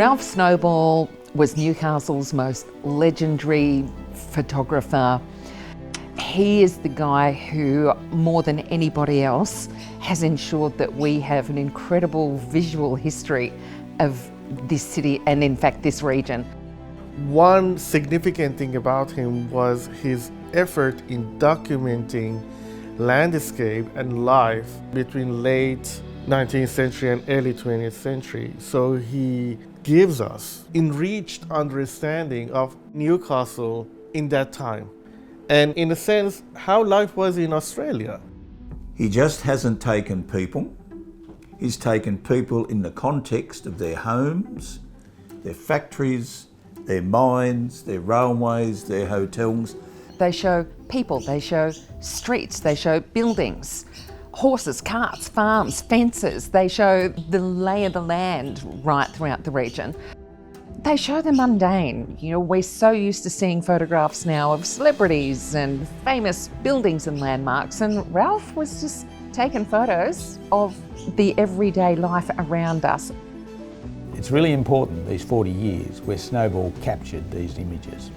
Ralph Snowball was Newcastle's most legendary photographer. He is the guy who, more than anybody else, has ensured that we have an incredible visual history of this city and, in fact, this region. One significant thing about him was his effort in documenting landscape and life between late 19th century and early 20th century. So he gives us enriched understanding of Newcastle in that time, and in a sense, how life was in Australia. He just hasn't taken people. He's taken people in the context of their homes, their factories, their mines, their railways, their hotels. They show people, they show streets, they show buildings, horses, carts, farms, fences. They show the lay of the land right throughout the region. They show the mundane. You know, we're so used to seeing photographs now of celebrities and famous buildings and landmarks, and Ralph was just taking photos of the everyday life around us. It's really important, these 40 years, where Snowball captured these images.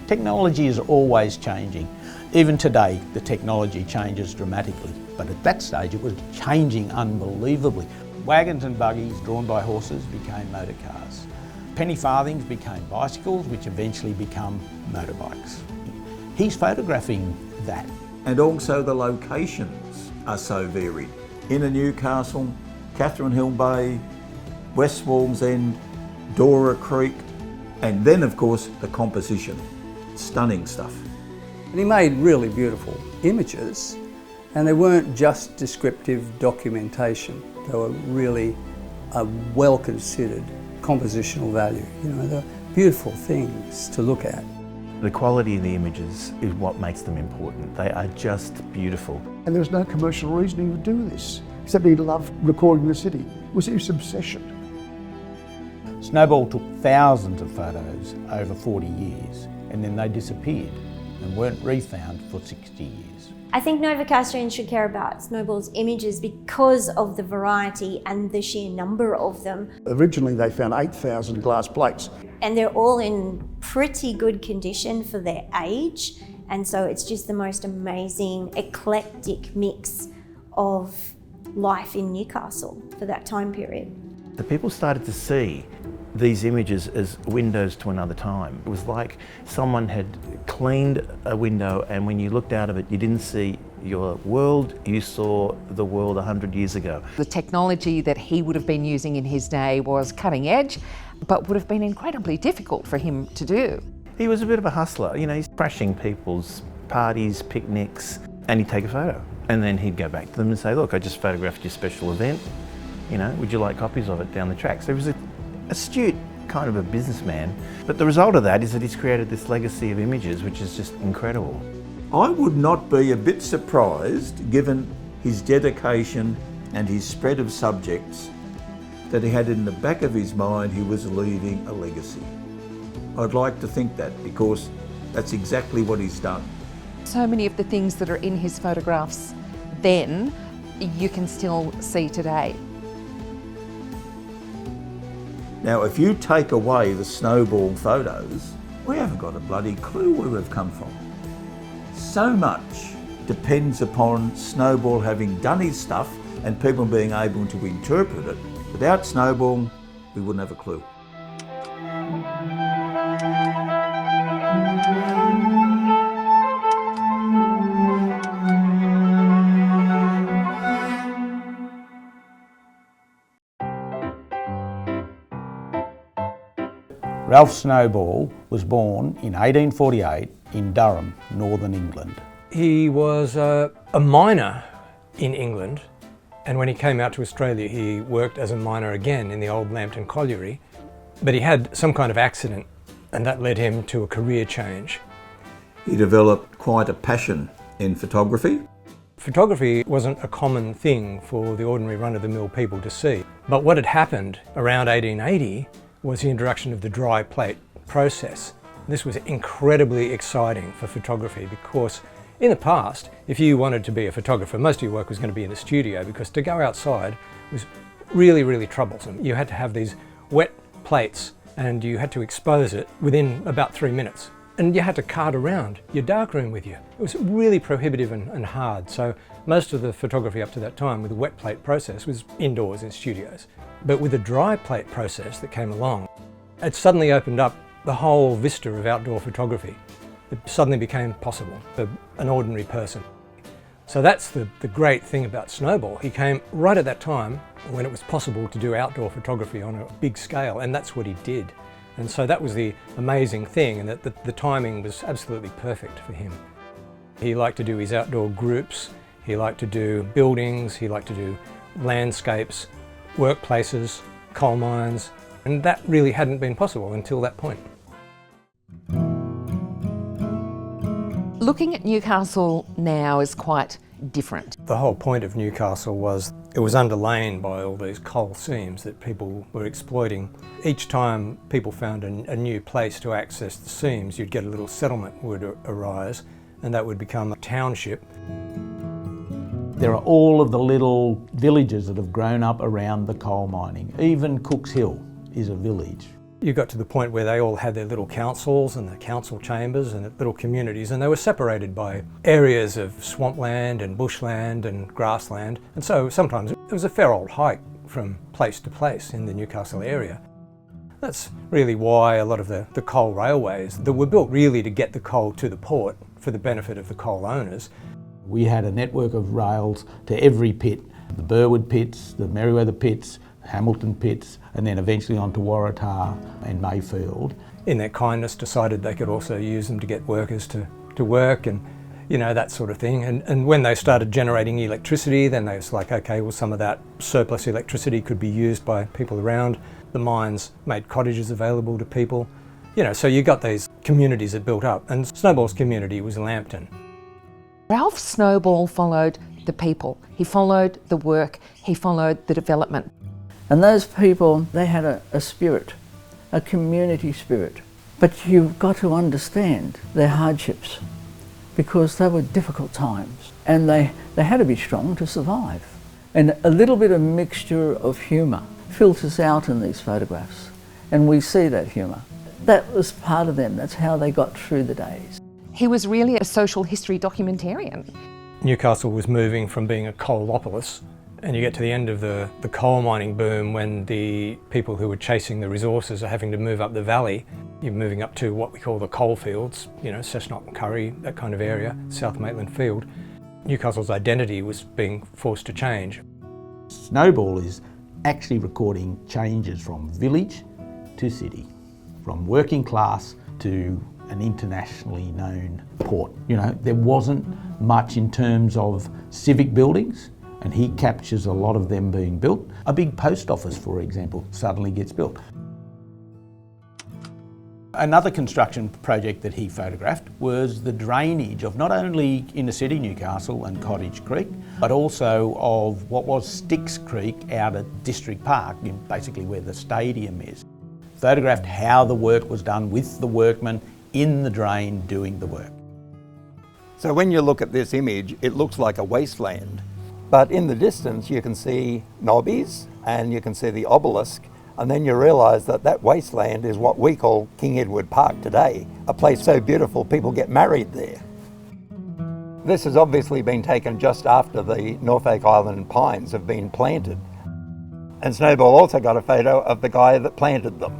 Technology is always changing. Even today, the technology changes dramatically, but at that stage it was changing unbelievably. Wagons and buggies drawn by horses became motor cars. Penny farthings became bicycles, which eventually become motorbikes. He's photographing that. And also the locations are so varied. Inner Newcastle, Catherine Hill Bay, West Wallsend, Dora Creek, and then of course the composition. Stunning stuff. And he made really beautiful images, and they weren't just descriptive documentation. They were really a well-considered compositional value. You know, they're beautiful things to look at. The quality of the images is what makes them important. They are just beautiful. And there was no commercial reason he would do this, except he loved recording the city. It was his obsession. Snowball took thousands of photos over 40 years, and then they disappeared and weren't refound for 60 years. I think Novocastrians should care about Snowball's images because of the variety and the sheer number of them. Originally they found 8,000 glass plates. And they're all in pretty good condition for their age. And so it's just the most amazing, eclectic mix of life in Newcastle for that time period. The people started to see these images as windows to another time. It was like someone had cleaned a window, and when you looked out of it, you didn't see your world, you saw the world 100 years ago. The technology that he would have been using in his day was cutting edge, but would have been incredibly difficult for him to do. He was a bit of a hustler. You know, he's crashing people's parties, picnics, and he'd take a photo. And then he'd go back to them and say, look, I just photographed your special event. You know, would you like copies of it down the track? So he was an astute kind of a businessman. But the result of that is that he's created this legacy of images, which is just incredible. I would not be a bit surprised, given his dedication and his spread of subjects, that he had in the back of his mind he was leaving a legacy. I'd like to think that, because that's exactly what he's done. So many of the things that are in his photographs then, you can still see today. Now, if you take away the Snowball photos, we haven't got a bloody clue where we've come from. So much depends upon Snowball having done his stuff and people being able to interpret it. Without Snowball, we wouldn't have a clue. Ralph Snowball was born in 1848 in Durham, Northern England. He was a miner in England, and when he came out to Australia he worked as a miner again in the old Lambton colliery, but he had some kind of accident and that led him to a career change. He developed quite a passion in photography. Photography wasn't a common thing for the ordinary run-of-the-mill people to see, but what had happened around 1880 was the introduction of the dry plate process. This was incredibly exciting for photography because in the past, if you wanted to be a photographer, most of your work was going to be in the studio because to go outside was really, really troublesome. You had to have these wet plates and you had to expose it within about 3 minutes. And you had to cart around your darkroom with you. It was really prohibitive and hard. So most of the photography up to that time with the wet plate process was indoors in studios. But with the dry plate process that came along, it suddenly opened up the whole vista of outdoor photography. It suddenly became possible for an ordinary person. So that's the great thing about Snowball. He came right at that time when it was possible to do outdoor photography on a big scale, and that's what he did. And so that was the amazing thing, and that the timing was absolutely perfect for him. He liked to do his outdoor groups, he liked to do buildings, he liked to do landscapes, workplaces, coal mines, and that really hadn't been possible until that point. Looking at Newcastle now is quite different. The whole point of Newcastle was it was underlain by all these coal seams that people were exploiting. Each time people found a new place to access the seams, you'd get a little settlement would arise, and that would become a township. There are all of the little villages that have grown up around the coal mining. Even Cook's Hill is a village. You got to the point where they all had their little councils and their council chambers and little communities, and they were separated by areas of swampland and bushland and grassland. And so sometimes it was a fair old hike from place to place in the Newcastle area. That's really why a lot of the coal railways that were built really to get the coal to the port for the benefit of the coal owners. We had a network of rails to every pit, the Burwood pits, the Merriweather pits, Hamilton pits, and then eventually on to Waratah and Mayfield. In their kindness decided they could also use them to get workers to work and, you know, that sort of thing. And when they started generating electricity, then they was like, okay, well, some of that surplus electricity could be used by people around. The mines made cottages available to people. You know, so you got these communities that built up, and Snowball's community was Lambton. Ralph Snowball followed the people. He followed the work. He followed the development. And those people, they had a spirit, a community spirit. But you've got to understand their hardships, because they were difficult times, and they had to be strong to survive. And a little bit of mixture of humour filters out in these photographs, and we see that humour. That was part of them. That's how they got through the days. He was really a social history documentarian. Newcastle was moving from being a coalopolis, and you get to the end of the coal mining boom when the people who were chasing the resources are having to move up the valley. You're moving up to what we call the coal fields, you know, Cessnock and Curry, that kind of area, South Maitland Field. Newcastle's identity was being forced to change. Snowball is actually recording changes from village to city, from working class to an internationally known port. You know, there wasn't much in terms of civic buildings, and he captures a lot of them being built. A big post office, for example, suddenly gets built. Another construction project that he photographed was the drainage of not only inner city Newcastle and Cottage Creek, but also of what was Styx Creek out at District Park, basically where the stadium is. Photographed how the work was done with the workmen in the drain doing the work. So when you look at this image, it looks like a wasteland. But in the distance, you can see Nobbies and you can see the obelisk, and then you realise that that wasteland is what we call King Edward Park today, a place so beautiful people get married there. This has obviously been taken just after the Norfolk Island pines have been planted. And Snowball also got a photo of the guy that planted them.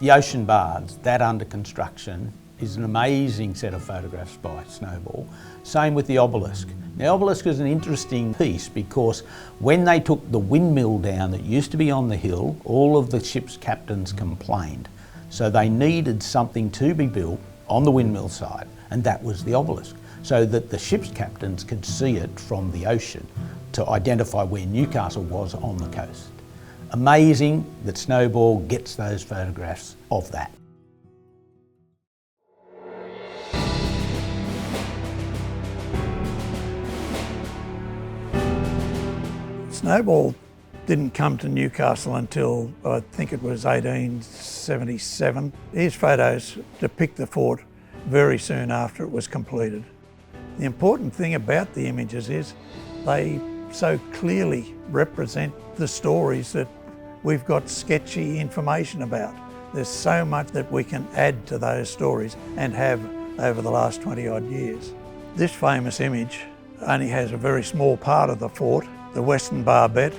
The ocean baths, that under construction, is an amazing set of photographs by Snowball. Same with the obelisk. The obelisk is an interesting piece because when they took the windmill down that used to be on the hill, all of the ship's captains complained. So they needed something to be built on the windmill side, and that was the obelisk, so that the ship's captains could see it from the ocean to identify where Newcastle was on the coast. Amazing that Snowball gets those photographs of that. Snowball didn't come to Newcastle until I think it was 1877. His photos depict the fort very soon after it was completed. The important thing about the images is they so clearly represent the stories that we've got sketchy information about. There's so much that we can add to those stories and have over the last 20 odd years. This famous image only has a very small part of the fort, the western barbette.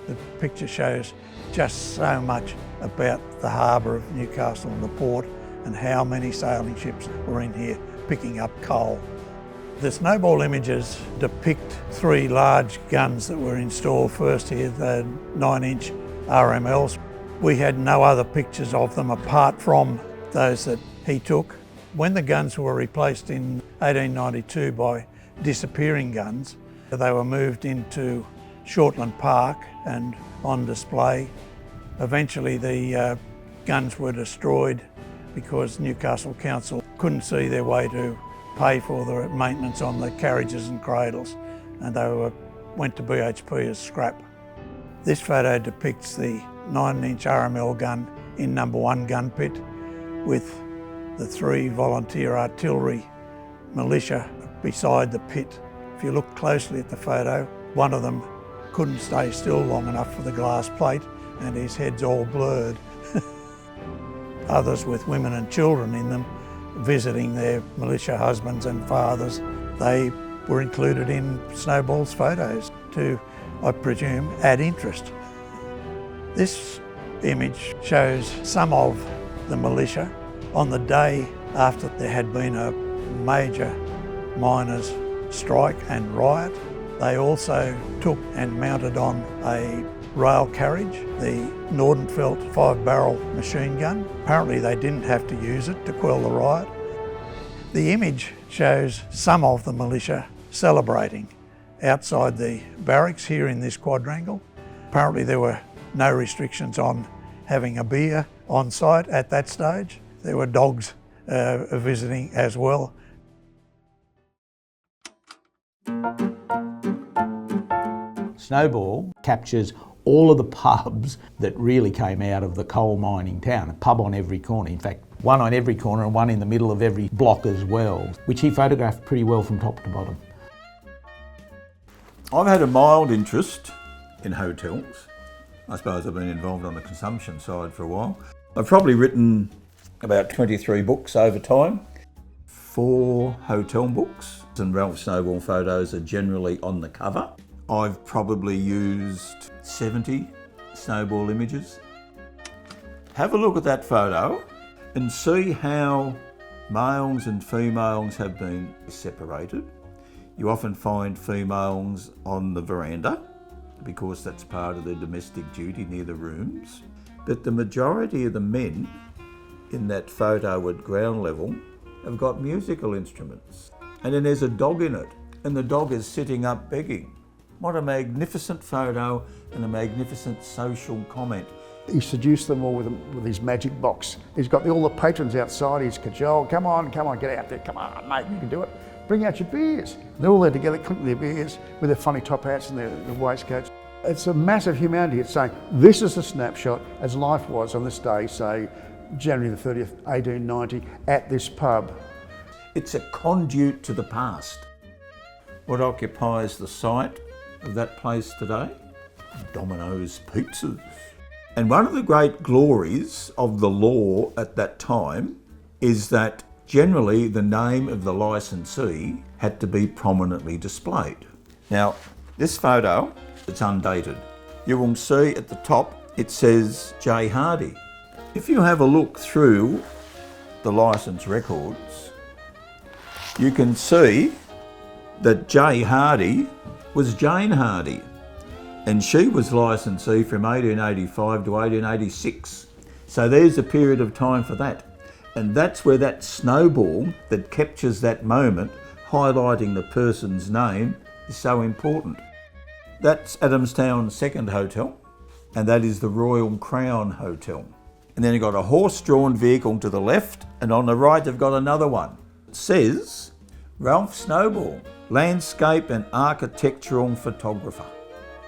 The picture shows just so much about the harbour of Newcastle and the port and how many sailing ships were in here picking up coal. The Snowball images depict 3 large guns that were installed first here, the 9-inch RMLs. We had no other pictures of them apart from those that he took. When the guns were replaced in 1892 by disappearing guns, they were moved into Shortland Park and on display. Eventually the guns were destroyed because Newcastle Council couldn't see their way to pay for the maintenance on the carriages and cradles, and they went to BHP as scrap. This photo depicts the 9-inch RML gun in number 1 gun pit with the 3 volunteer artillery militia beside the pit. If you look closely at the photo, one of them couldn't stay still long enough for the glass plate and his head's all blurred. Others with women and children in them visiting their militia husbands and fathers, they were included in Snowball's photos to, I presume, add interest. This image shows some of the militia on the day after there had been a major miners' strike and riot. They also took and mounted on a rail carriage the Nordenfelt 5-barrel machine gun. Apparently they didn't have to use it to quell the riot. The image shows some of the militia celebrating outside the barracks here in this quadrangle. Apparently there were no restrictions on having a beer on site at that stage. There were dogs visiting as well. Snowball captures all of the pubs that really came out of the coal mining town, a pub on every corner. In fact, one on every corner and one in the middle of every block as well, which he photographed pretty well from top to bottom. I've had a mild interest in hotels. I suppose I've been involved on the consumption side for a while. I've probably written about 23 books over time, 4 hotel books, and Ralph Snowball photos are generally on the cover. I've probably used 70 Snowball images. Have a look at that photo and see how males and females have been separated. You often find females on the veranda because that's part of their domestic duty near the rooms. But the majority of the men in that photo at ground level have got musical instruments. And then there's a dog in it, and the dog is sitting up begging. What a magnificent photo and a magnificent social comment. He seduced them all with his magic box. He's got all the patrons outside, he's cajoled, come on, get out there, come on mate, you can do it. Bring out your beers. They're all there together, clinking their beers with their funny top hats and their waistcoats. It's a massive humanity. It's saying, this is a snapshot as life was on this day, say, January the 30th, 1890, at this pub. It's a conduit to the past. What occupies the site of that place today? Domino's pizzas. And one of the great glories of the law at that time is that generally the name of the licensee had to be prominently displayed. Now, this photo, it's undated. You will see at the top it says J. Hardy. If you have a look through the licence records, you can see that J. Hardy was Jane Hardy, and she was licensee from 1885 to 1886. So there's a period of time for that. And that's where that snowball that captures that moment, highlighting the person's name, is so important. That's Adamstown's second hotel, and that is the Royal Crown Hotel. And then you've got a horse-drawn vehicle to the left, and on the right you've got another one. It says, Ralph Snowball, landscape and architectural photographer.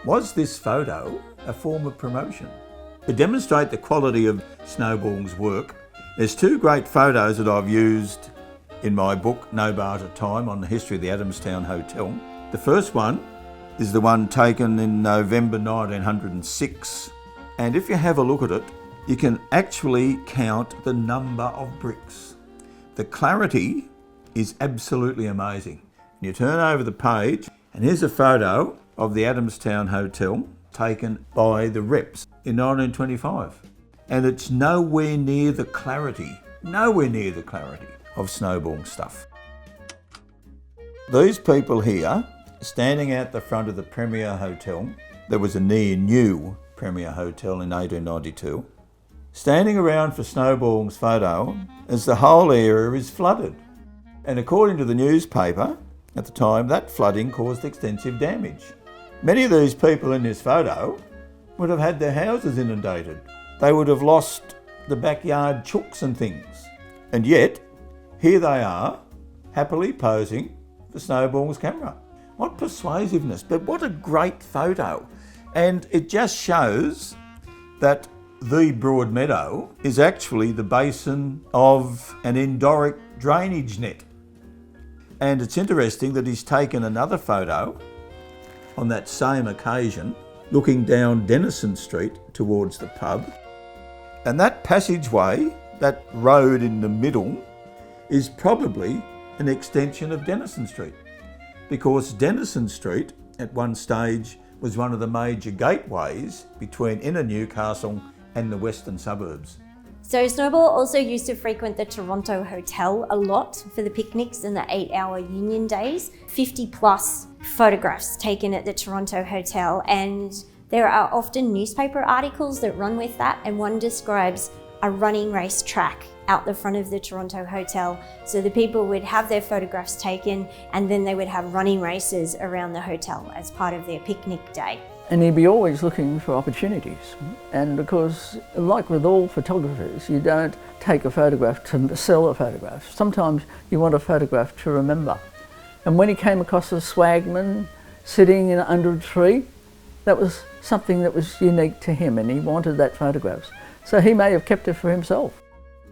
Was this photo a form of promotion? To demonstrate the quality of Snowball's work, there's 2 great photos that I've used in my book, No Barter Time, on the history of the Adamstown Hotel. The first one is the one taken in November 1906 And if you have a look at it, you can actually count the number of bricks. The clarity is absolutely amazing. You turn over the page, and here's a photo of the Adamstown Hotel taken by the reps in 1925. And it's nowhere near the clarity of Snowball stuff. These people here, standing out the front of the Premier Hotel, there was a near new Premier Hotel in 1892, standing around for Snowball's photo as the whole area is flooded. And according to the newspaper at the time, that flooding caused extensive damage. Many of these people in this photo would have had their houses inundated. They would have lost the backyard chooks and things. And yet, here they are, happily posing for Snowball's camera. What persuasiveness, but what a great photo. And it just shows that the Broadmeadow is actually the basin of an endoric drainage net. And it's interesting that he's taken another photo on that same occasion, looking down Denison Street towards the pub. And that passageway, that road in the middle, is probably an extension of Denison Street, because Denison Street at one stage was one of the major gateways between inner Newcastle and the western suburbs. So Snowball also used to frequent the Toronto Hotel a lot for the picnics and the 8-hour union days. 50 plus photographs taken at the Toronto Hotel, and there are often newspaper articles that run with that, and one describes a running race track out the front of the Toronto Hotel. So the people would have their photographs taken, and then they would have running races around the hotel as part of their picnic day. And he'd be always looking for opportunities. And because, like with all photographers, you don't take a photograph to sell a photograph. Sometimes you want a photograph to remember. And when he came across a swagman sitting under a tree, that was something that was unique to him, and he wanted that photograph. So he may have kept it for himself.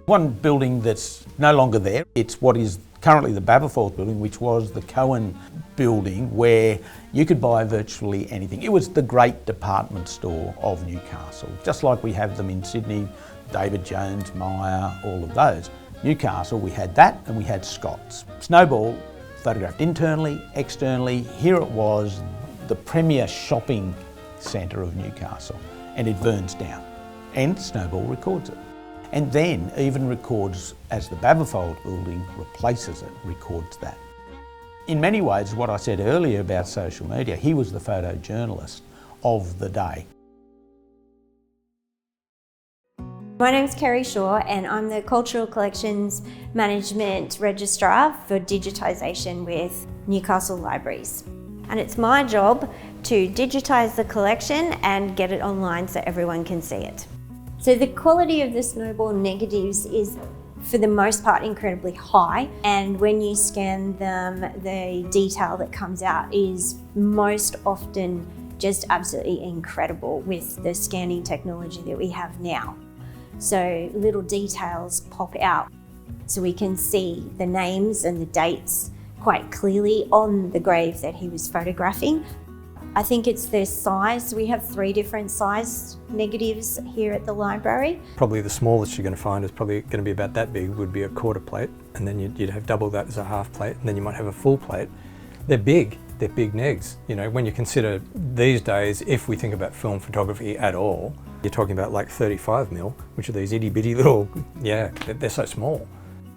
One building that's no longer there, it's what is currently the Baberforth building, which was the Cohen building, where you could buy virtually anything. It was the great department store of Newcastle, just like we have them in Sydney, David Jones, Meyer, all of those. Newcastle, we had that, and we had Scott's. Snowball photographed internally, externally. Here it was, the premier shopping centre of Newcastle, and it burns down. And Snowball records it. And then even records, as the Baberfold building replaces it, records that. In many ways, what I said earlier about social media, he was the photojournalist of the day. My name's Kerry Shaw, and I'm the Cultural Collections Management Registrar for Digitization with Newcastle Libraries. And it's my job to digitise the collection and get it online so everyone can see it. So the quality of the Snowball negatives is, for the most part, incredibly high, and when you scan them, the detail that comes out is most often just absolutely incredible with the scanning technology that we have now. So little details pop out, so we can see the names and the dates quite clearly on the grave that he was photographing. I think it's the size. We have 3 different size negatives here at the library. Probably the smallest you're going to find is probably going to be about that big, would be a quarter plate, and then you'd have double that as a half plate, and then you might have a full plate. They're big negs. You know, when you consider these days, if we think about film photography at all, you're talking about like 35mm, which are these itty bitty little, they're so small.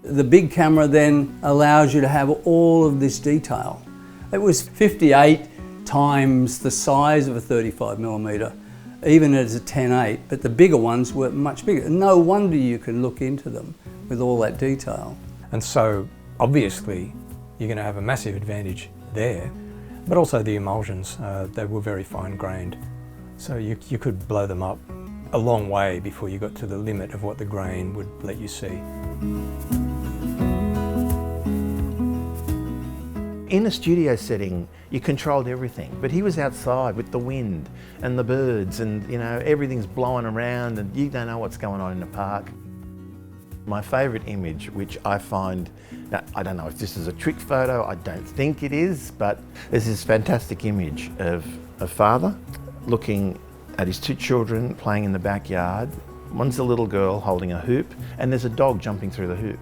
The big camera then allows you to have all of this detail. It was 58 times the size of a 35mm, even as a 10-8, but the bigger ones were much bigger. No wonder you can look into them with all that detail. And so obviously you're going to have a massive advantage there, but also the emulsions, they were very fine grained. So you could blow them up a long way before you got to the limit of what the grain would let you see. In a studio setting, you controlled everything, but he was outside with the wind and the birds, and you know, everything's blowing around and you don't know what's going on in the park. My favourite image, which I find, now, I don't know if this is a trick photo, I don't think it is, but there's this fantastic image of a father looking at his two children playing in the backyard. One's a little girl holding a hoop, and there's a dog jumping through the hoop.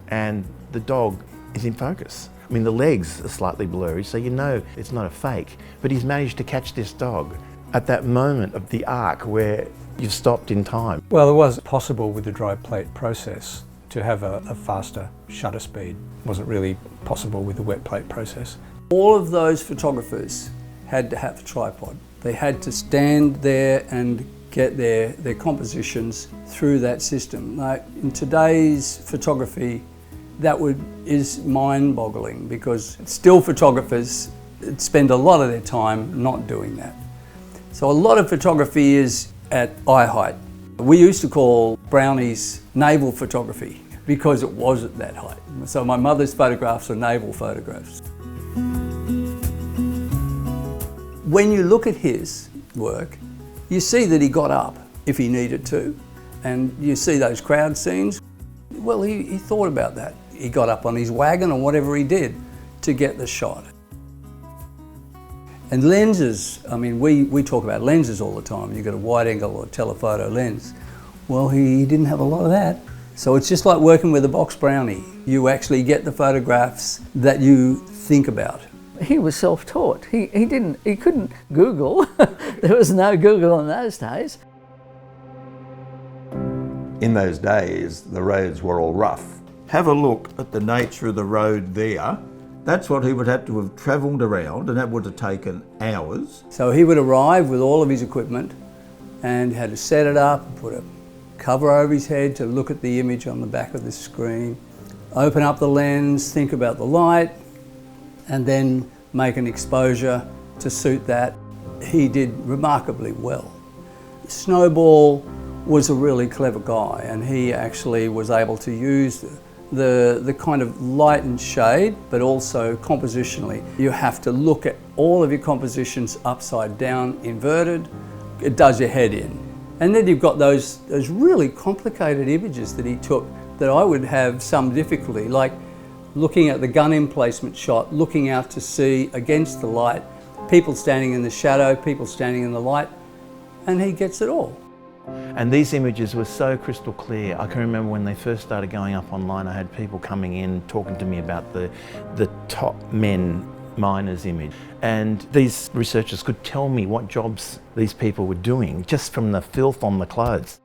And the dog is in focus. I mean, the legs are slightly blurry, so you know it's not a fake, but he's managed to catch this dog at that moment of the arc where you've stopped in time. Well, it was possible with the dry plate process to have a faster shutter speed. It wasn't really possible with the wet plate process. All of those photographers had to have a tripod. They had to stand there and get their compositions through that system. Like in today's photography, that is mind-boggling, because still photographers spend a lot of their time not doing that. So a lot of photography is at eye height. We used to call brownies navel photography because it was at that height. So my mother's photographs are navel photographs. When you look at his work, you see that he got up if he needed to, and you see those crowd scenes. Well, he thought about that. He got up on his wagon or whatever he did to get the shot. And lenses, I mean, we talk about lenses all the time. You've got a wide angle or telephoto lens. Well, he didn't have a lot of that. So it's just like working with a box brownie. You actually get the photographs that you think about. He was self-taught. He couldn't Google. There was no Google in those days. In those days, the roads were all rough. Have a look at the nature of the road there. That's what he would have to have travelled around, and that would have taken hours. So he would arrive with all of his equipment and had to set it up, put a cover over his head to look at the image on the back of the screen, open up the lens, think about the light, and then make an exposure to suit that. He did remarkably well. Snowball was a really clever guy, and he actually was able to use the kind of light and shade, but also compositionally. You have to look at all of your compositions upside down, inverted. It does your head in. And then you've got those really complicated images that he took that I would have some difficulty, like looking at the gun emplacement shot, looking out to sea against the light, people standing in the shadow, people standing in the light, and he gets it all. And these images were so crystal clear. I can remember when they first started going up online, I had people coming in talking to me about the top men miners image. And these researchers could tell me what jobs these people were doing just from the filth on the clothes.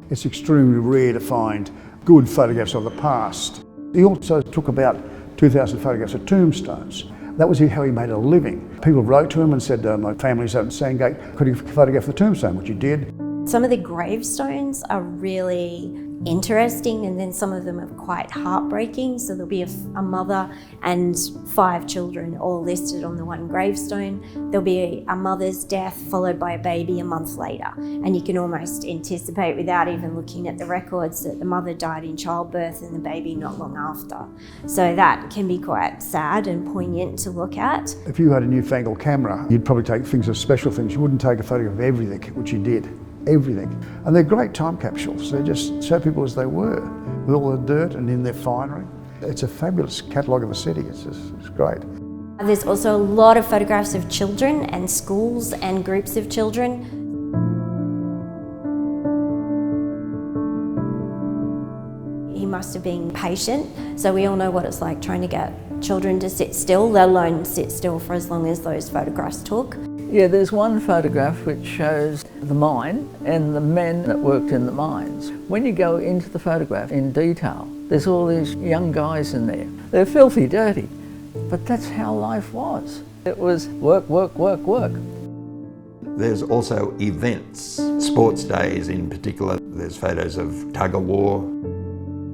It's extremely rare to find good photographs of the past. He also took about 2,000 photographs of tombstones. That was how he made a living. People wrote to him and said, my family's out in Sandgate, could you photograph the tombstone, which he did. Some of the gravestones are really interesting, and then some of them are quite heartbreaking. So there'll be a mother and 5 children all listed on the one gravestone. There'll be a mother's death followed by a baby a month later. And you can almost anticipate without even looking at the records that the mother died in childbirth and the baby not long after. So that can be quite sad and poignant to look at. If you had a newfangled camera, you'd probably take things as special things. You wouldn't take a photograph of everything, which he did. Everything. And they're great time capsules. They just show people as they were, with all the dirt and in their finery. It's a fabulous catalogue of the city. It's great. There's also a lot of photographs of children and schools and groups of children. He must have been patient. So we all know what it's like trying to get children to sit still, let alone sit still for as long as those photographs took. Yeah, there's one photograph which shows the mine and the men that worked in the mines. When you go into the photograph in detail, there's all these young guys in there. They're filthy dirty, but that's how life was. It was work, work, work, work. There's also events, sports days in particular. There's photos of tug-of-war.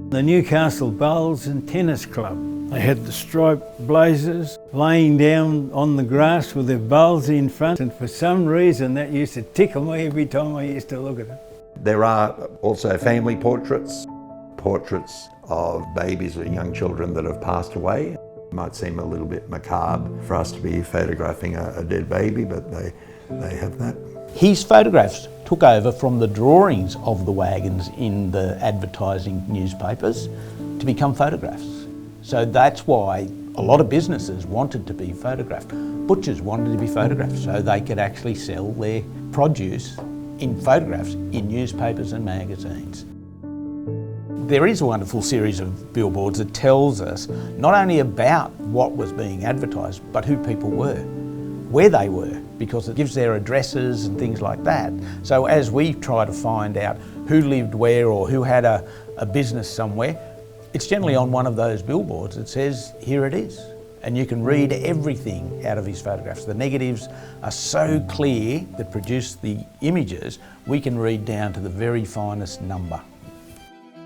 The Newcastle Bowls and Tennis Club. They had the striped blazers laying down on the grass with their bowls in front, and for some reason that used to tickle me every time I used to look at it. There are also family portraits, portraits of babies or young children that have passed away. It might seem a little bit macabre for us to be photographing a dead baby, but they have that. His photographs took over from the drawings of the wagons in the advertising newspapers to become photographs. So that's why A lot of businesses wanted to be photographed. Butchers wanted to be photographed so they could actually sell their produce in photographs in newspapers and magazines. There is a wonderful series of billboards that tells us not only about what was being advertised, but who people were, where they were, because it gives their addresses and things like that. So as we try to find out who lived where or who had a business somewhere, it's generally on one of those billboards that says, here it is. And you can read everything out of his photographs. The negatives are so clear that produce the images, we can read down to the very finest number.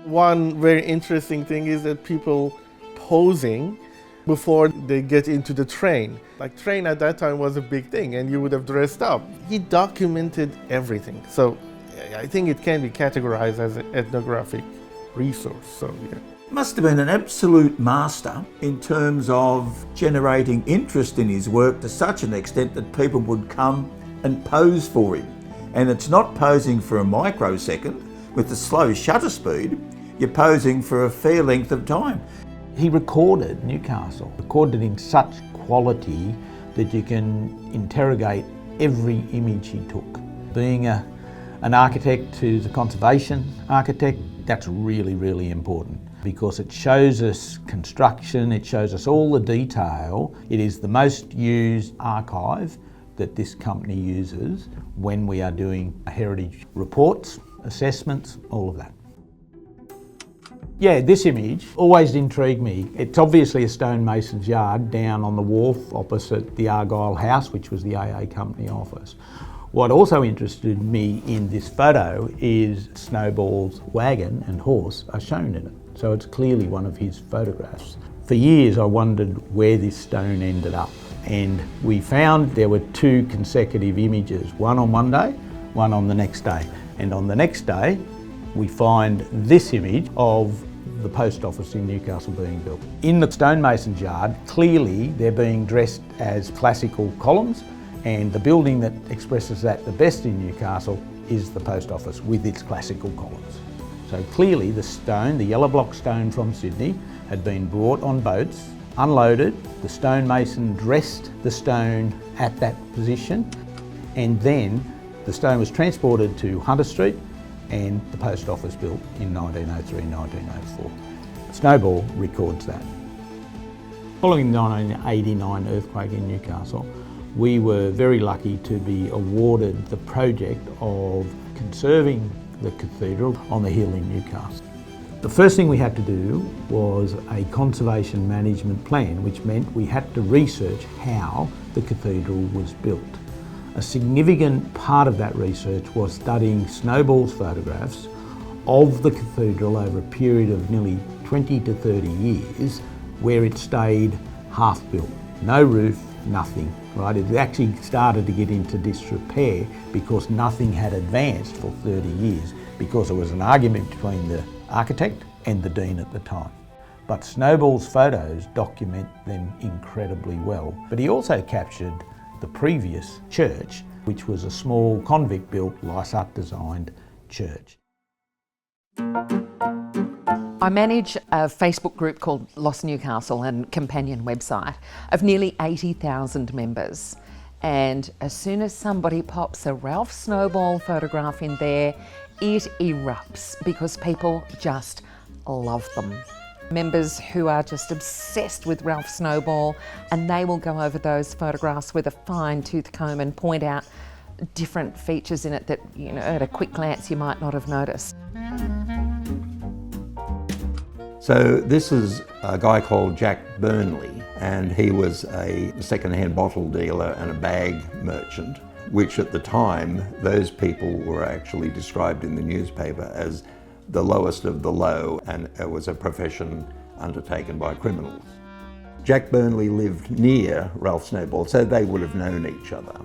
One very interesting thing is that people posing before they get into the train. Like, train at that time was a big thing and you would have dressed up. He documented everything. So I think it can be categorized as an ethnographic resource. So yeah. Must have been an absolute master in terms of generating interest in his work to such an extent that people would come and pose for him. And it's not posing for a microsecond with the slow shutter speed, you're posing for a fair length of time. He recorded Newcastle, recorded in such quality that you can interrogate every image he took. Being an architect who's a conservation architect, that's really, really important, because it shows us construction, it shows us all the detail. It is the most used archive that this company uses when we are doing heritage reports, assessments, all of that. Yeah, this image always intrigued me. It's obviously a stonemason's yard down on the wharf opposite the Argyle House, which was the AA Company office. What also interested me in this photo is Snowball's wagon and horse are shown in it. So it's clearly one of his photographs. For years I wondered where this stone ended up, and we found there were two consecutive images, one on one day, one on the next day. And on the next day we find this image of the post office in Newcastle being built. In the stonemason's yard, clearly they're being dressed as classical columns, and the building that expresses that the best in Newcastle is the post office with its classical columns. So clearly the stone, the yellow block stone from Sydney, had been brought on boats, unloaded, the stonemason dressed the stone at that position, and then the stone was transported to Hunter Street and the post office built in 1903, 1904. Snowball records that. Following the 1989 earthquake in Newcastle, we were very lucky to be awarded the project of conserving the cathedral on the hill in Newcastle. The first thing we had to do was a conservation management plan, which meant we had to research how the cathedral was built. A significant part of that research was studying Snowball's photographs of the cathedral over a period of nearly 20 to 30 years, where it stayed half built. No roof, nothing, right? It actually started to get into disrepair because nothing had advanced for 30 years, because there was an argument between the architect and the dean at the time. But Snowball's photos document them incredibly well. But he also captured the previous church, which was a small convict-built, Lysart designed church. I manage a Facebook group called Lost Newcastle and companion website of nearly 80,000 members. And as soon as somebody pops a Ralph Snowball photograph in there, it erupts because people just love them. Members who are just obsessed with Ralph Snowball, and they will go over those photographs with a fine-tooth comb and point out different features in it that, you know, at a quick glance you might not have noticed. So this is a guy called Jack Burnley, and he was a second-hand bottle dealer and a bag merchant, which at the time, those people were actually described in the newspaper as the lowest of the low, and it was a profession undertaken by criminals. Jack Burnley lived near Ralph Snowball, so they would have known each other.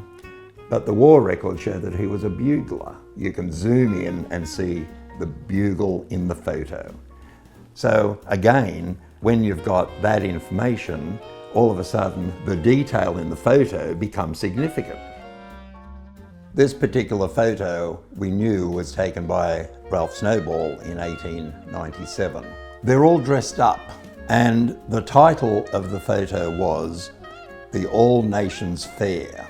But the war records show that he was a bugler. You can zoom in and see the bugle in the photo. So again, when you've got that information, all of a sudden the detail in the photo becomes significant. This particular photo we knew was taken by Ralph Snowball in 1897. They're all dressed up And the title of the photo was The All Nations Fair.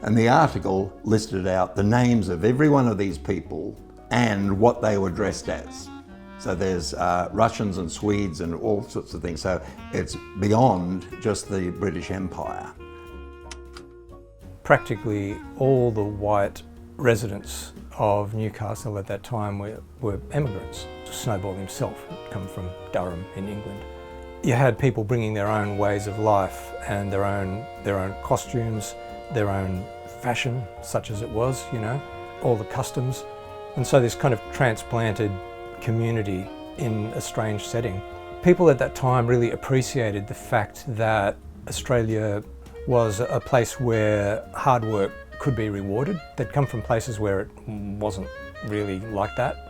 And the article listed out the names of every one of these people and what they were dressed as. So there's Russians and Swedes and all sorts of things. So it's beyond just the British Empire. Practically all the white residents of Newcastle at that time were immigrants. Snowball himself had come from Durham in England. You had people bringing their own ways of life and their own costumes, their own fashion, such as it was, you know, all the customs. And so this kind of transplanted community in a strange setting. People at that time really appreciated the fact that Australia was a place where hard work could be rewarded. They'd come from places where it wasn't really like that.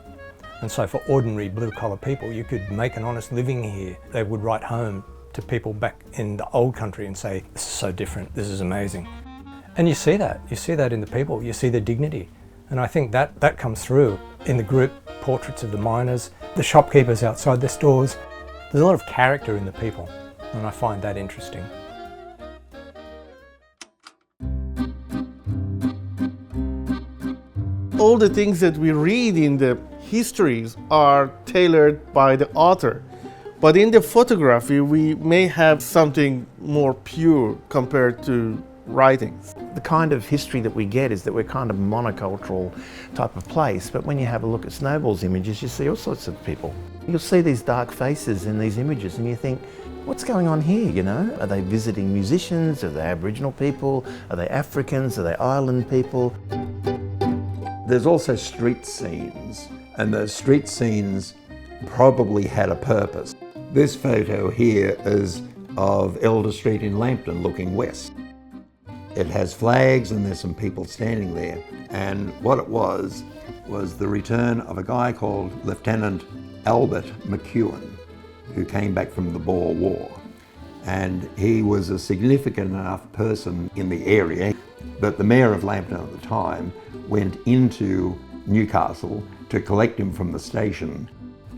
And so for ordinary blue-collar people, you could make an honest living here. They would write home to people back in the old country and say, this is so different, this is amazing. And you see that in the people, you see their dignity. And I think that comes through in the group portraits of the miners, the shopkeepers outside their stores. There's a lot of character in the people, and I find that interesting. All the things that we read in the histories are tailored by the author. But in the photography, we may have something more pure compared to writings. The kind of history that we get is that we're kind of monocultural type of place, but when you have a look at Snowball's images, you see all sorts of people. You'll see these dark faces in these images and you think, what's going on here, you know? Are they visiting musicians? Are they Aboriginal people? Are they Africans? Are they island people? There's also street scenes, and those street scenes probably had a purpose. This photo here is of Elder Street in Lambton looking west. It has flags and there's some people standing there. And what it was the return of a guy called Lieutenant Albert McEwen, who came back from the Boer War. And he was a significant enough person in the area that the Mayor of Lambton at the time went into Newcastle to collect him from the station.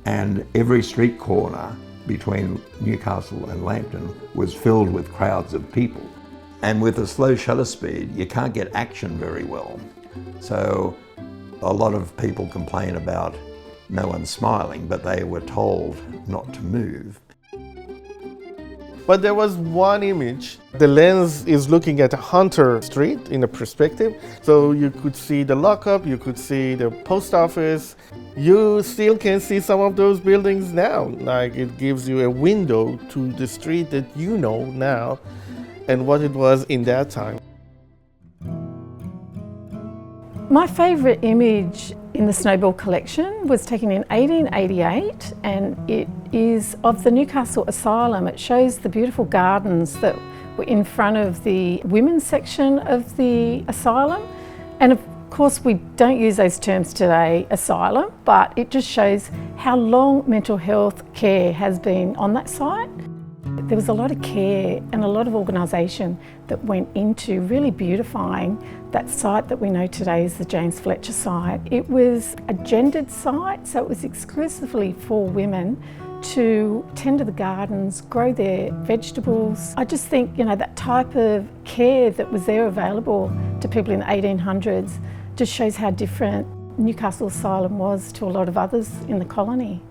And every street corner between Newcastle and Lambton was filled with crowds of people. And with a slow shutter speed, you can't get action very well. So a lot of people complain about no one smiling, but they were told not to move. But there was one image. The lens is looking at Hunter Street in a perspective. So you could see the lockup, you could see the post office. You still can see some of those buildings now. Like, it gives you a window to the street that you know now and what it was in that time. My favourite image in the Snowball collection was taken in 1888, and it is of the Newcastle Asylum. It shows the beautiful gardens that were in front of the women's section of the asylum. And of course we don't use those terms today, asylum, but it just shows how long mental health care has been on that site. There was a lot of care and a lot of organisation that went into really beautifying that site that we know today as the James Fletcher site. It was a gendered site, so it was exclusively for women to tend to the gardens, grow their vegetables. I just think, you know, that type of care that was there available to people in the 1800s just shows how different Newcastle Asylum was to a lot of others in the colony.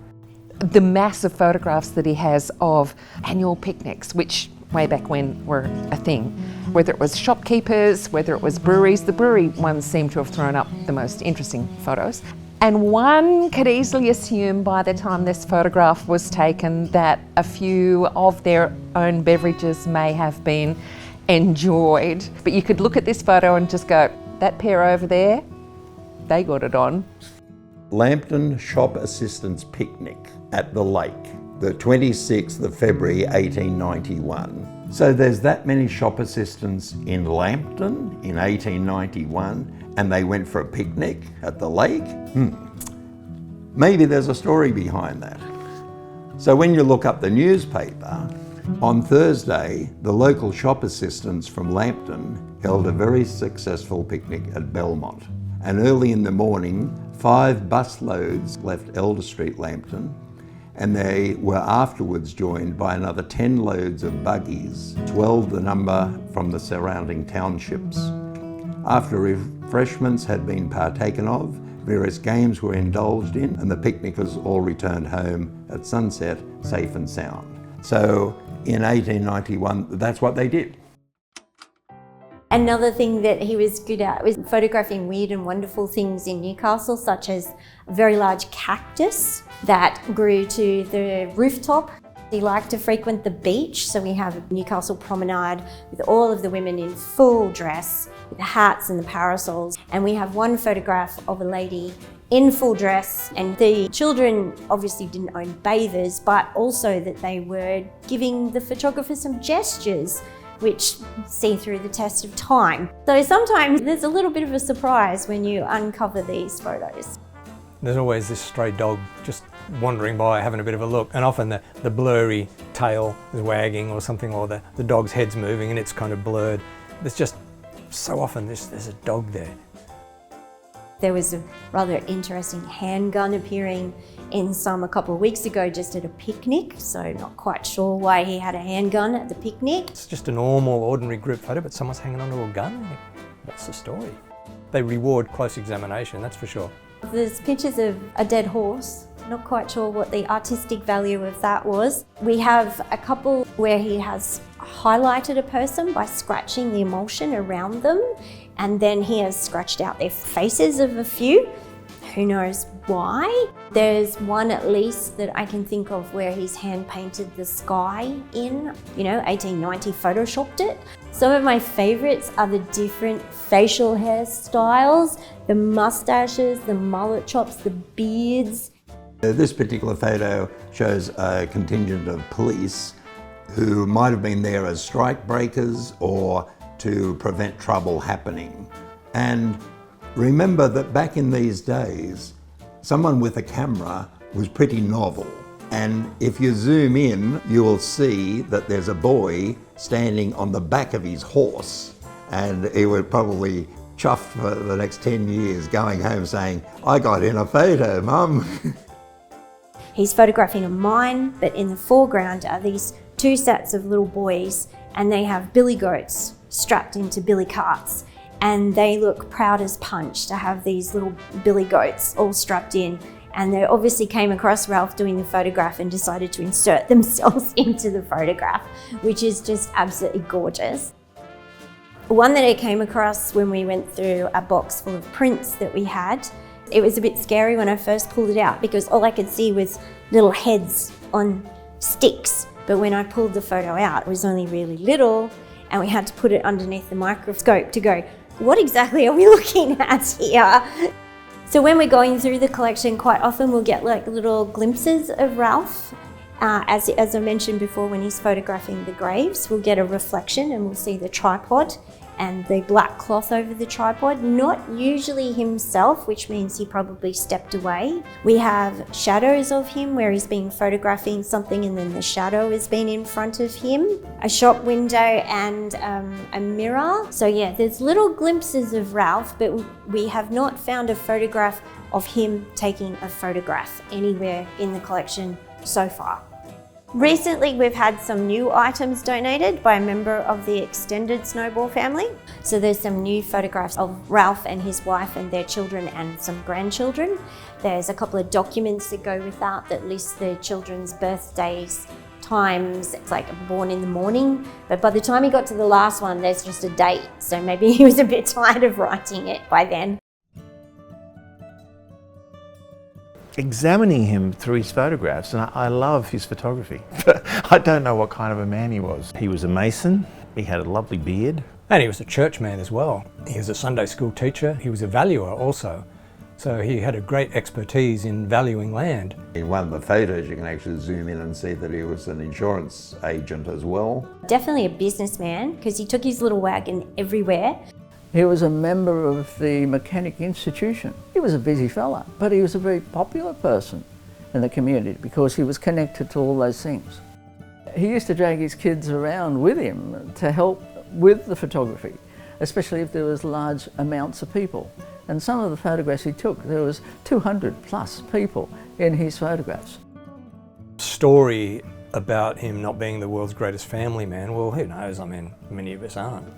The massive photographs that he has of annual picnics, which way back when were a thing, whether it was shopkeepers, whether it was breweries. The brewery ones seem to have thrown up the most interesting photos. And one could easily assume by the time this photograph was taken that a few of their own beverages may have been enjoyed. But you could look at this photo and just go, that pair over there, they got it on. Lambton Shop Assistants Picnic at the lake, the 26th of February 1891. So there's that many shop assistants in Lambton in 1891 and they went for a picnic at the lake? Maybe there's a story behind that. So when you look up the newspaper, on Thursday, the local shop assistants from Lambton held a very successful picnic at Belmont. And early in the morning, 5 busloads left Elder Street, Lambton, and they were afterwards joined by another 10 loads of buggies, 12 the number from the surrounding townships. After refreshments had been partaken of, various games were indulged in, and the picnickers all returned home at sunset, safe and sound. So in 1891, that's what they did. Another thing that he was good at was photographing weird and wonderful things in Newcastle, such as a very large cactus that grew to the rooftop. He liked to frequent the beach, so we have a Newcastle promenade with all of the women in full dress, with the hats and the parasols. And we have one photograph of a lady in full dress, and the children obviously didn't own bathers, but also that they were giving the photographer some gestures which see through the test of time. So sometimes there's a little bit of a surprise when you uncover these photos. There's always this stray dog just wandering by, having a bit of a look, and often the blurry tail is wagging or something, or the dog's head's moving and it's kind of blurred. There's just so often there's a dog there. There was a rather interesting handgun appearing in some a couple of weeks ago just at a picnic, so not quite sure why he had a handgun at the picnic. It's just a normal, ordinary group photo, but someone's hanging onto a gun. What's the story? They reward close examination, that's for sure. There's pictures of a dead horse. Not quite sure what the artistic value of that was. We have a couple where he has highlighted a person by scratching the emulsion around them, and then he has scratched out their faces of a few. Who knows why? There's one at least that I can think of where he's hand painted the sky in, 1890 photoshopped it. Some of my favourites are the different facial hairstyles, the mustaches, the mullet chops, the beards. This particular photo shows a contingent of police who might have been there as strike breakers or to prevent trouble happening. And remember that back in these days, someone with a camera was pretty novel. And if you zoom in, you will see that there's a boy standing on the back of his horse, and he would probably chuffed for the next 10 years going home saying, "I got in a photo, Mum." He's photographing a mine, but in the foreground are these two sets of little boys, and they have billy goats strapped into billy carts. And they look proud as punch to have these little billy goats all strapped in. And they obviously came across Ralph doing the photograph and decided to insert themselves into the photograph, which is just absolutely gorgeous. One that I came across when we went through a box full of prints that we had, it was a bit scary when I first pulled it out because all I could see was little heads on sticks. But when I pulled the photo out, it was only really little, and we had to put it underneath the microscope to go, what exactly are we looking at here? So when we're going through the collection, quite often we'll get like little glimpses of Ralph. As I mentioned before, when he's photographing the graves, we'll get a reflection and we'll see the tripod and the black cloth over the tripod. Not usually himself, which means he probably stepped away. We have shadows of him where he's been photographing something and then the shadow has been in front of him. A shop window and a mirror. So yeah, there's little glimpses of Ralph, but we have not found a photograph of him taking a photograph anywhere in the collection so far. Recently, we've had some new items donated by a member of the extended Snowball family. So there's some new photographs of Ralph and his wife and their children and some grandchildren. There's a couple of documents that go with that list their children's birthdays, times. It's like born in the morning, but by the time he got to the last one, there's just a date. So maybe he was a bit tired of writing it by then. Examining him through his photographs, and I love his photography. I don't know what kind of a man he was. He was a mason, he had a lovely beard. And he was a churchman as well. He was a Sunday school teacher, he was a valuer also. So he had a great expertise in valuing land. In one of the photos you can actually zoom in and see that he was an insurance agent as well. Definitely a businessman because he took his little wagon everywhere. He was a member of the Mechanic Institution. He was a busy fella, but he was a very popular person in the community because he was connected to all those things. He used to drag his kids around with him to help with the photography, especially if there was large amounts of people. And some of the photographs he took, there was 200 plus people in his photographs. story about him not being the world's greatest family man, well, who knows? I mean, many of us aren't.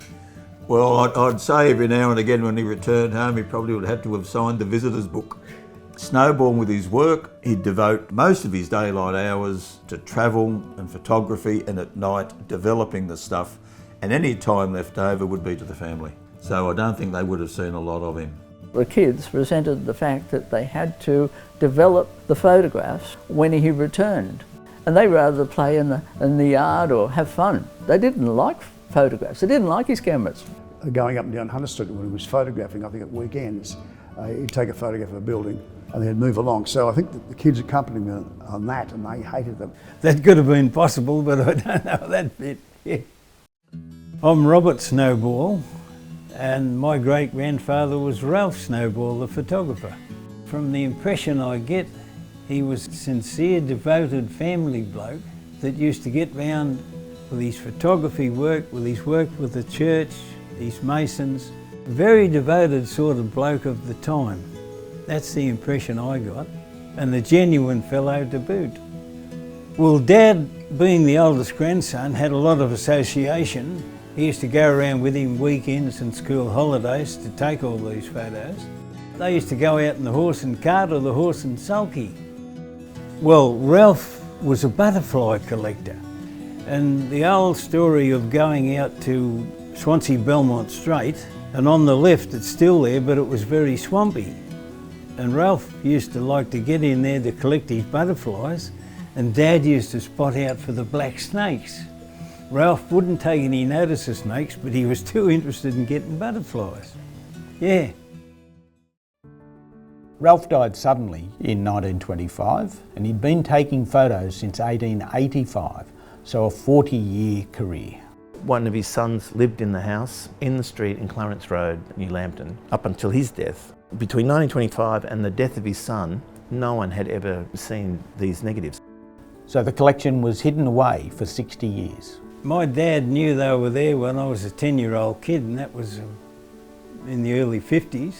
Well, I'd say every now and again when he returned home, he probably would have had to have signed the visitor's book. Snowball, with his work, he'd devote most of his daylight hours to travel and photography, and at night developing the stuff, and any time left over would be to the family. So I don't think they would have seen a lot of him. The kids resented the fact that they had to develop the photographs when he returned, and they rather play in the yard or have fun. They didn't like photographs, they didn't like his cameras. Going up and down Hunter Street when he was photographing, I think at weekends, he'd take a photograph of a building and then move along. So I think that the kids accompanied him on that, and they hated them. That could have been possible, but I don't know that bit. Yeah. I'm Robert Snowball, and my great-grandfather was Ralph Snowball, the photographer. From the impression I get, he was a sincere, devoted family bloke that used to get round with his photography work, with his work with the church, these masons. Very devoted sort of bloke of the time. That's the impression I got, and a genuine fellow to boot. Well, Dad, being the oldest grandson, had a lot of association. He used to go around with him weekends and school holidays to take all these photos. They used to go out in the horse and cart or the horse and sulky. Well, Ralph was a butterfly collector, and the old story of going out to Swansea Belmont Strait, and on the left it's still there, but it was very swampy. And Ralph used to like to get in there to collect his butterflies, and Dad used to spot out for the black snakes. Ralph wouldn't take any notice of snakes, but he was too interested in getting butterflies. Yeah. Ralph died suddenly in 1925, and he'd been taking photos since 1885, so a 40-year career. One of his sons lived in the house in the street in Clarence Road, New Lambton, up until his death. Between 1925 and the death of his son, no one had ever seen these negatives. So the collection was hidden away for 60 years. My dad knew they were there when I was a 10-year-old kid, and that was in the early 50s.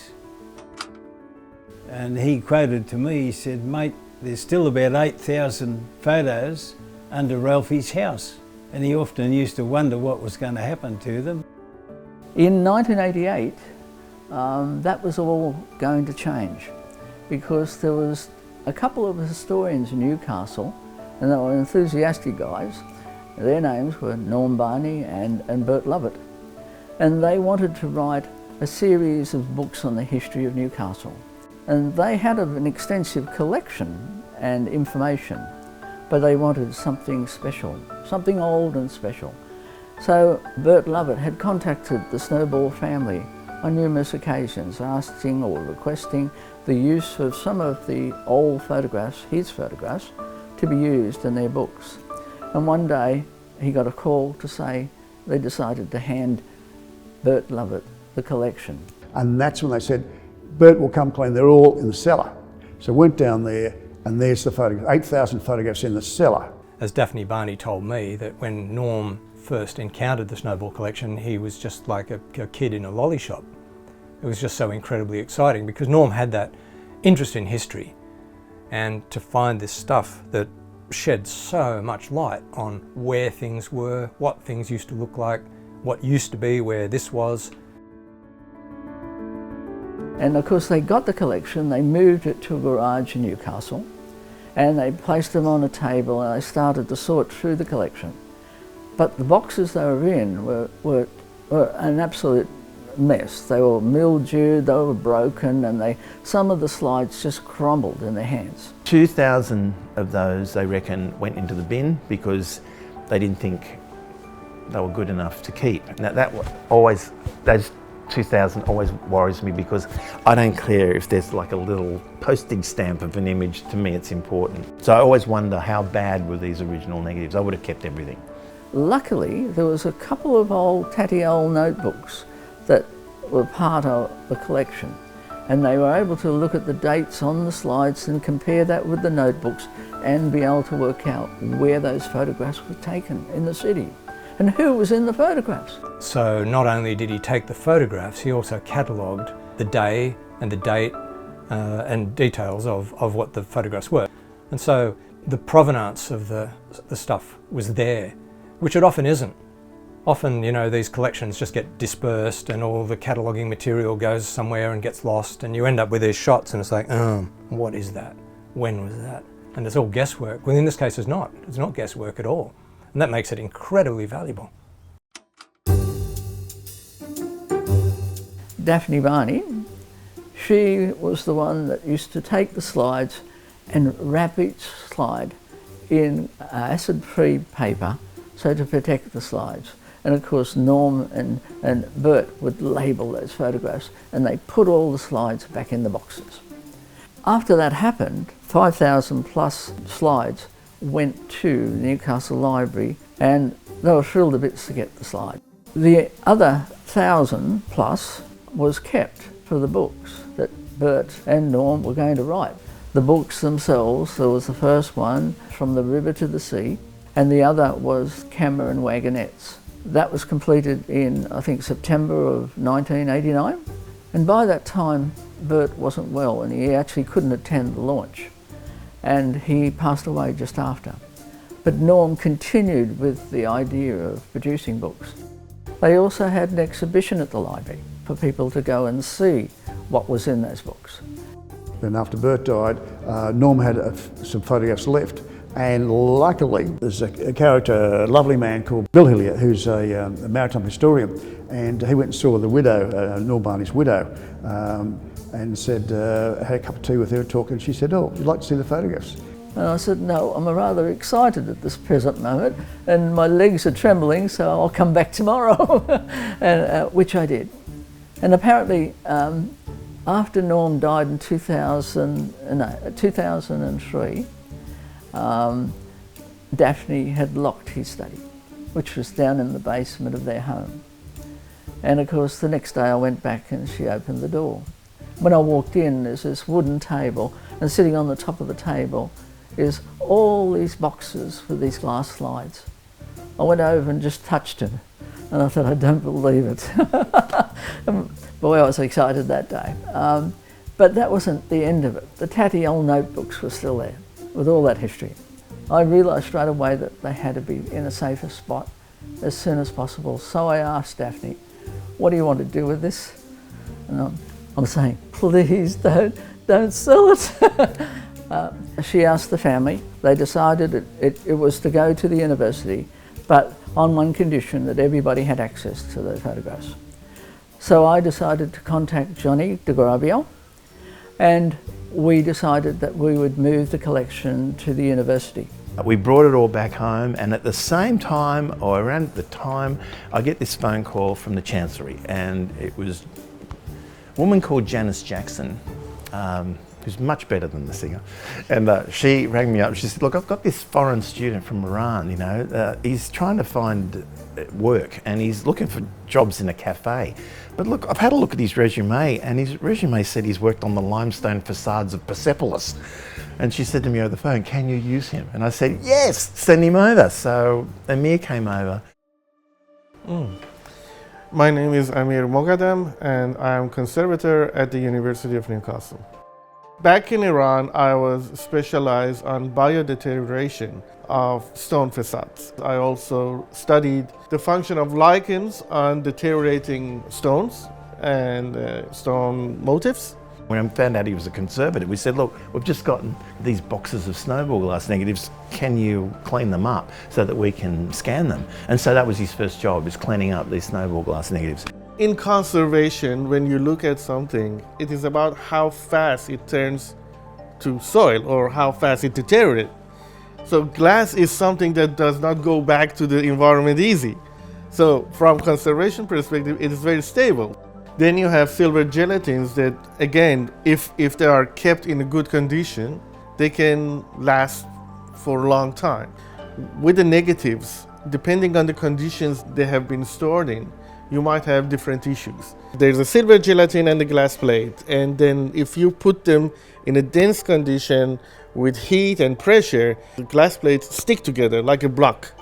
And he quoted to me, he said, "Mate, there's still about 8,000 photos under Ralphie's house." And he often used to wonder what was going to happen to them. In 1988, that was all going to change, because there was a couple of historians in Newcastle, and they were enthusiastic guys. Their names were Norm Barney and Bert Lovett, and they wanted to write a series of books on the history of Newcastle. And they had an extensive collection and information, but they wanted something special, something old and special. So Bert Lovett had contacted the Snowball family on numerous occasions, asking or requesting the use of some of the old photographs, his photographs, to be used in their books. And one day he got a call to say they decided to hand Bert Lovett the collection. And that's when they said, "Bert will come clean, they're all in the cellar." So went down there, and there's the photographs, 8,000 photographs in the cellar. As Daphne Barney told me, that when Norm first encountered the Snowball collection, he was just like a kid in a lolly shop. It was just so incredibly exciting, because Norm had that interest in history, and to find this stuff that shed so much light on where things were, what things used to look like, what used to be where this was. And of course they got the collection, they moved it to a garage in Newcastle, and they placed them on a table, and they started to sort through the collection. But the boxes they were in were an absolute mess. They were mildewed, they were broken, and some of the slides just crumbled in their hands. 2,000 of those, they reckon, went into the bin because they didn't think they were good enough to keep. Now those 2,000 always worries me, because I don't care if there's like a little postage stamp of an image. To me it's important. So I always wonder how bad were these original negatives. I would have kept everything. Luckily there was a couple of old tatty old notebooks that were part of the collection, and they were able to look at the dates on the slides and compare that with the notebooks and be able to work out where those photographs were taken in the city and who was in the photographs. So not only did he take the photographs, he also catalogued the day and the date and details of what the photographs were. And so the provenance of the stuff was there, which it often isn't. Often, you know, these collections just get dispersed and all the cataloguing material goes somewhere and gets lost, and you end up with these shots and it's like, what is that? When was that? And it's all guesswork. Well, in this case, it's not. It's not guesswork at all. And that makes it incredibly valuable. Daphne Barney, she was the one that used to take the slides and wrap each slide in acid-free paper so to protect the slides. And of course Norm and Bert would label those photographs and they put all the slides back in the boxes. After that happened, 5,000 plus slides went to the Newcastle Library and they were thrilled to bits to get the slide. The other 1,000 plus was kept for the books that Bert and Norm were going to write. The books themselves, there was the first one, From the River to the Sea, and the other was Camera and Wagonettes. That was completed in, I think, September of 1989. And by that time, Bert wasn't well and he actually couldn't attend the launch. And he passed away just after. But Norm continued with the idea of producing books. They also had an exhibition at the library for people to go and see what was in those books. Then after Bert died, Norm had some photographs left, and luckily there's a character, a lovely man called Bill Hillier, who's a maritime historian, and he went and saw the widow, Norm Barney's widow, and said, had a cup of tea with her talking, and she said, "Oh, would you like to see the photographs?" And I said, "No, I'm rather excited at this present moment and my legs are trembling, so I'll come back tomorrow," and, which I did. And apparently, after Norm died in 2003, Daphne had locked his study, which was down in the basement of their home. And of course, the next day I went back and she opened the door. When I walked in, there's this wooden table, and sitting on the top of the table is all these boxes with these glass slides. I went over and just touched him, and I thought, I don't believe it. Boy, I was excited that day. But that wasn't the end of it. The tatty old notebooks were still there, with all that history. I realised straight away that they had to be in a safer spot as soon as possible. So I asked Daphne, "What do you want to do with this?" And I'm saying, "Please don't sell it." She asked the family. They decided it was to go to the university, but on one condition, that everybody had access to the photographs. So I decided to contact Johnny DeGrabio, and we decided that we would move the collection to the university. We brought it all back home, and at the same time, or around the time, I get this phone call from the Chancery, and it was a woman called Janice Jackson, who's much better than the singer, and she rang me up and she said, "Look, I've got this foreign student from Iran, you know, he's trying to find work and he's looking for jobs in a cafe. But look, I've had a look at his resume, and his resume said he's worked on the limestone facades of Persepolis." And she said to me over the phone, "Can you use him?" And I said, "Yes, send him over." So Amir came over. My name is Amir Moghadam, and I am conservator at the University of Newcastle. Back in Iran, I was specialized on biodeterioration of stone facades. I also studied the function of lichens on deteriorating stones and stone motifs. When I found out he was a conservative, we said, "Look, we've just gotten these boxes of Snowball glass negatives. Can you clean them up so that we can scan them?" And so that was his first job, is cleaning up these Snowball glass negatives. In conservation, when you look at something, it is about how fast it turns to soil or how fast it deteriorates. So glass is something that does not go back to the environment easy. So from conservation perspective, it is very stable. Then you have silver gelatins that, again, if they are kept in a good condition, they can last for a long time. With the negatives, depending on the conditions they have been stored in, you might have different issues. There's a silver gelatin and the glass plate, and then if you put them in a dense condition with heat and pressure, the glass plates stick together like a block.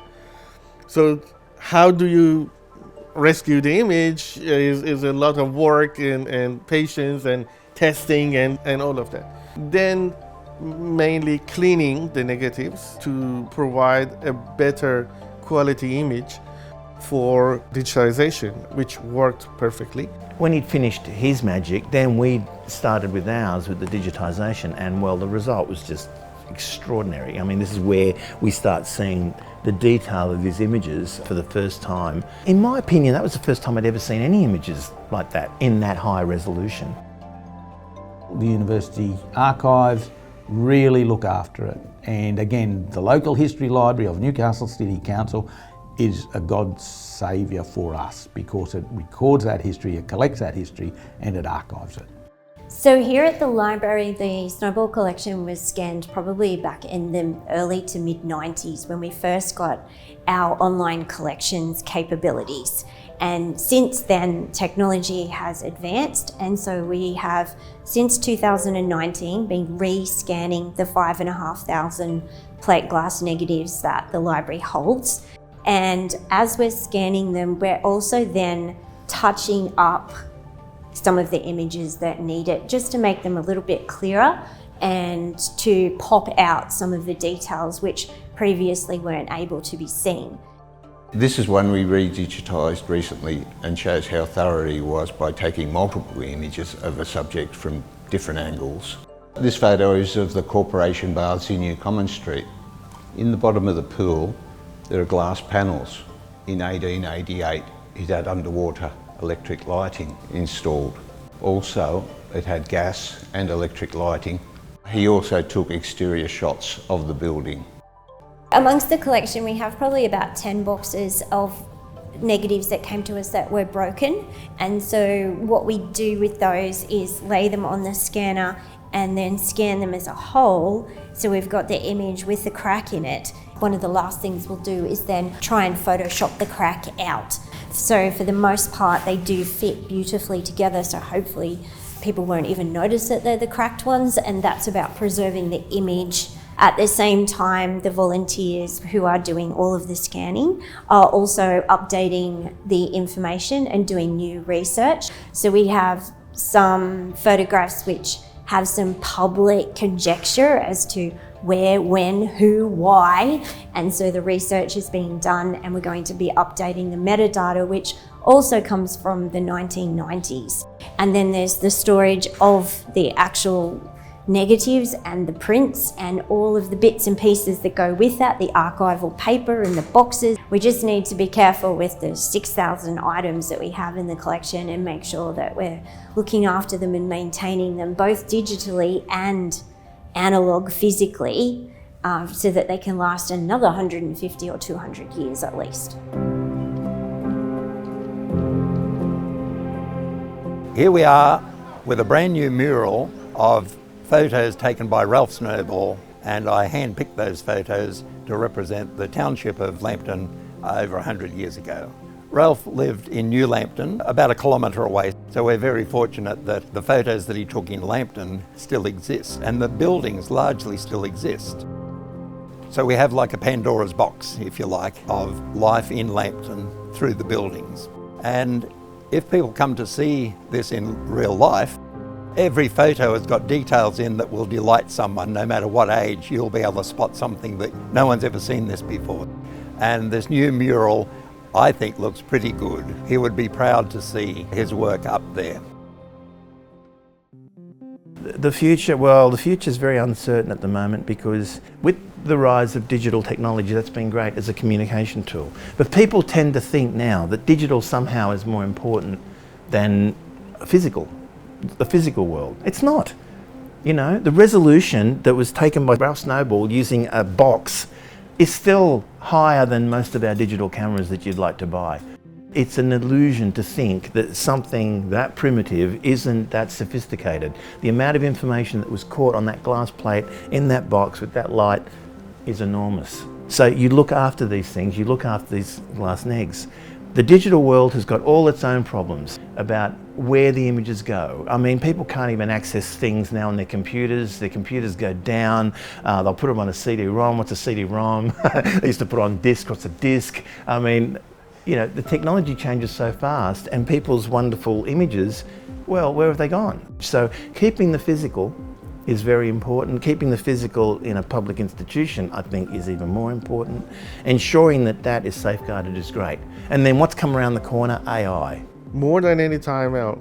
So how do you rescue the image is a lot of work and patience and testing and all of that. Then mainly cleaning the negatives to provide a better quality image for digitization, which worked perfectly. When he'd finished his magic, then we started with ours with the digitization, and well, the result was just extraordinary. I mean, this is where we start seeing the detail of these images for the first time. In my opinion, that was the first time I'd ever seen any images like that in that high resolution. The university archives really look after it, and again, the local history library of Newcastle City Council is a God's saviour for us because it records that history, it collects that history, and it archives it. So here at the library, the Snowball collection was scanned probably back in the early to mid-90s when we first got our online collections capabilities. And since then, technology has advanced, and so we have, since 2019, been re-scanning the 5,500 plate glass negatives that the library holds. And as we're scanning them, we're also then touching up some of the images that need it, just to make them a little bit clearer and to pop out some of the details which previously weren't able to be seen. This is one we re-digitised recently and shows how thorough he was by taking multiple images of a subject from different angles. This photo is of the Corporation Baths in New Common Street. In the bottom of the pool, there are glass panels. In 1888, it had underwater electric lighting installed. Also, it had gas and electric lighting. He also took exterior shots of the building. Amongst the collection, we have probably about 10 boxes of negatives that came to us that were broken. And so what we do with those is lay them on the scanner and then scan them as a whole. So we've got the image with the crack in it. One of the last things we'll do is then try and Photoshop the crack out. So for the most part, they do fit beautifully together. So hopefully people won't even notice that they're the cracked ones. And that's about preserving the image. At the same time, the volunteers who are doing all of the scanning are also updating the information and doing new research. So we have some photographs which have some public conjecture as to where, when, who, why. And so the research is being done, and we're going to be updating the metadata, which also comes from the 1990s. And then there's the storage of the actual negatives and the prints and all of the bits and pieces that go with that, the archival paper and the boxes. We just need to be careful with the 6,000 items that we have in the collection and make sure that we're looking after them and maintaining them both digitally and analog physically, so that they can last another 150 or 200 years at least. Here we are with a brand new mural of photos taken by Ralph Snowball, and I hand-picked those photos to represent the township of Lambton over 100 years ago. Ralph lived in New Lambton, about a kilometre away, so we're very fortunate that the photos that he took in Lambton still exist, and the buildings largely still exist. So we have like a Pandora's box, if you like, of life in Lambton through the buildings. And if people come to see this in real life, every photo has got details in that will delight someone. No matter what age, you'll be able to spot something that no one's ever seen this before. And this new mural, I think, looks pretty good. He would be proud to see his work up there. The future's very uncertain at the moment, because with the rise of digital technology, that's been great as a communication tool. But people tend to think now that digital somehow is more important than the physical world. It's not. You know, the resolution that was taken by Ralph Snowball using a box is still higher than most of our digital cameras that you'd like to buy. It's an illusion to think that something that primitive isn't that sophisticated. The amount of information that was caught on that glass plate in that box with that light is enormous. So you look after these things, you look after these glass negs. The digital world has got all its own problems about where the images go. I mean, people can't even access things now on their computers go down, they'll put them on a CD-ROM. What's a CD-ROM? They used to put on disc, what's a disc? I mean, you know, the technology changes so fast, and people's wonderful images, well, where have they gone? So keeping the physical is very important. Keeping the physical in a public institution, I think, is even more important. Ensuring that that is safeguarded is great. And then what's come around the corner? AI. More than any time else,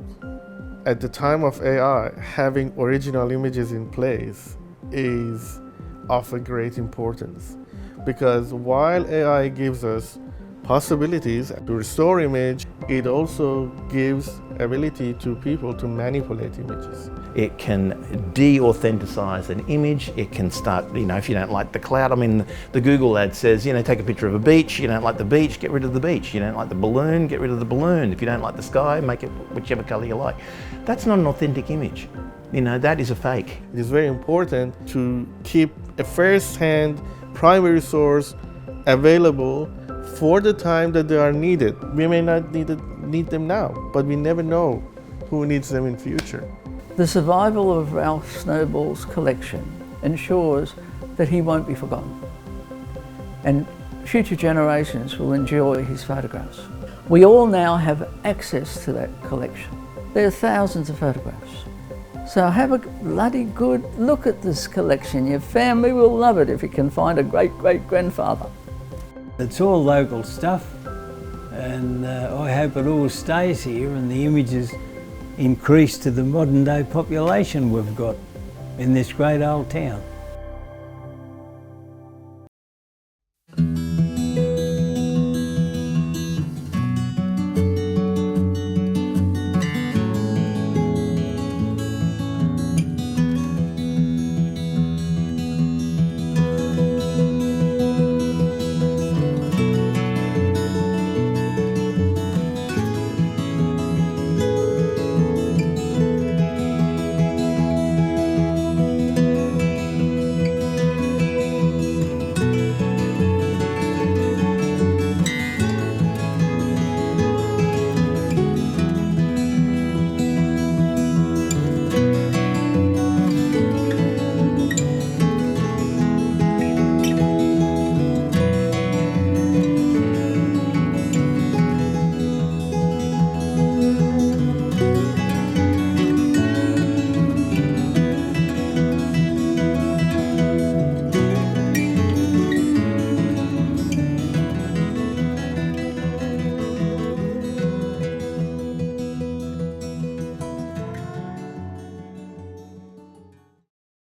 at the time of AI, having original images in place is of a great importance. Because while AI gives us possibilities to restore image, it also gives ability to people to manipulate images. It can de-authenticize an image. It can start, if you don't like the cloud, the Google ad says, take a picture of a beach. You don't like the beach, get rid of the beach. You don't like the balloon, get rid of the balloon. If you don't like the sky, make it whichever color you like. That's not an authentic image. That is a fake. It is very important to keep a first-hand primary source available for the time that they are needed. We may not need them now, but we never know who needs them in future. The survival of Ralph Snowball's collection ensures that he won't be forgotten, and future generations will enjoy his photographs. We all now have access to that collection. There are thousands of photographs. So have a bloody good look at this collection. Your family will love it if you can find a great-great-grandfather. It's all local stuff, and I hope it all stays here and the images increase to the modern day population we've got in this great old town.